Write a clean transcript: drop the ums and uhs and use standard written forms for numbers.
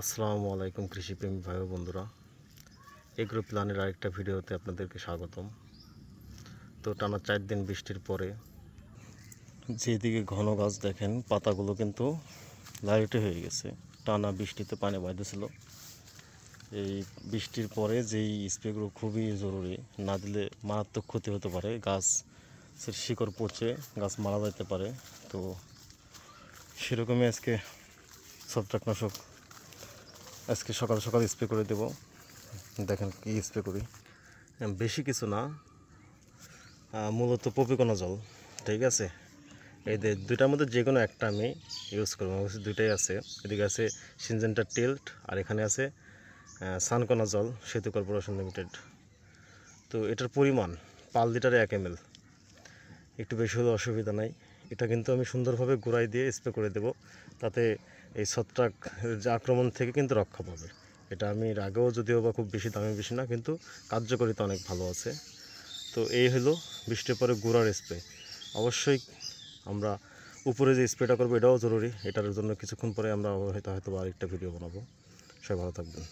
আসসালামু আলাইকুম কৃষিপ্রেমী ভাই ও বন্ধুরা, এগ্রো প্ল্যানের আরেকটা ভিডিওতে আপনাদেরকে স্বাগতম। তো টানা 4 দিন বৃষ্টির পরে যেদিকে ঘন গাছ দেখেন পাতাগুলো কিন্তু লাইটে হয়ে গেছে। টানা বৃষ্টিতে পানি বাইতেছিল। এই বৃষ্টির পরে যেই স্প্রেগুলো খুবই জরুরি, না দিলে মারাত্মক ক্ষতি হতে পারে, গাছের শিকড় পচে গাছ মারা যেতে পারে। তো সেরকমই আজকে ছত্রাকনাশক সকাল সকাল স্প্রে করে দেব। দেখেন কি স্প্রে করি, বেশি কিছু না, মূলত প্রপিকোনাজল। ঠিক আছে, এই দুইটার মধ্যে যে কোনো একটা আমি ইউজ করবো। আমার কাছে দুইটাই আছে। এদিকে আছে সিনজেন্টা টিল্ট আর এখানে আছে সানকোনাজল সেতু কর্পোরেশন লিমিটেড। তো এটার পরিমাণ পার লিটারে 1 ml, একটু বেশি হলে অসুবিধা নাই। এটা কিন্তু আমি সুন্দরভাবে গুঁড়াই দিয়ে স্প্রে করে দেব, তাতে এই ছত্রাক যে আক্রমণ থেকে কিন্তু রক্ষা পাবে। এটা আমি এর আগেও যদিও বা খুব বেশি দামে বেশি না, কিন্তু কার্যকারিতা অনেক ভালো আছে। তো এই হলো বৃষ্টির পরে গুঁড়ার স্প্রে। অবশ্যই আমরা উপরে যে স্প্রেটা করবো এটাও জরুরি। এটার জন্য কিছুক্ষণ পরে আমরা হয়তো আরেকটা ভিডিও বানাবো। সবাই ভালো থাকবেন।